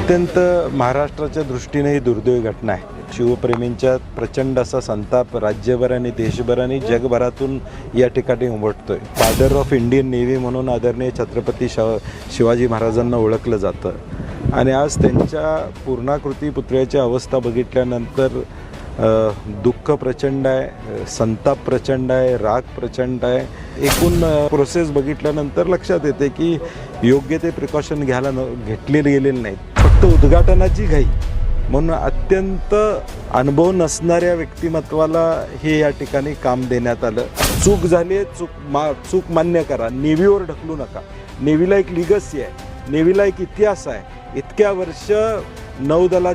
अत्यंत महाराष्ट्राच्या दृष्टीने ही दुर्दैवी घटना आहे। शिवप्रेमींच्या प्रचंड असा संताप राज्यभर आणि देशभर आणि जगभरातून या ठिकाणी उमटतोय। फादर ऑफ इंडियन नेव्ही म्हणून आदरणीय छत्रपती शिवाजी महाराजांना ओळखलं जातं आणि आज त्यांच्या पूर्णाकृती पुतळ्याची अवस्था बघितल्यानंतर दुःख प्रचंड आहे, संताप प्रचंड आहे, राग प्रचंड आहे। एकूण प्रोसेस बघितल्यानंतर लक्षात येते की योग्य ते प्रिकॉशन घेतले गेलेले नाहीत। फक्त उद्घाटनाची घाई म्हणून अत्यंत अनुभव नसणाऱ्या व्यक्तिमत्वाला हे या ठिकाणी काम देण्यात आलं। चूक झाली, चूक मान्य करा, नेव्हीवर ढकलू नका। नेव्हीला एक लिगसी आहे, नेव्हीला एक इतिहास आहे। इतक्या वर्ष नौदलात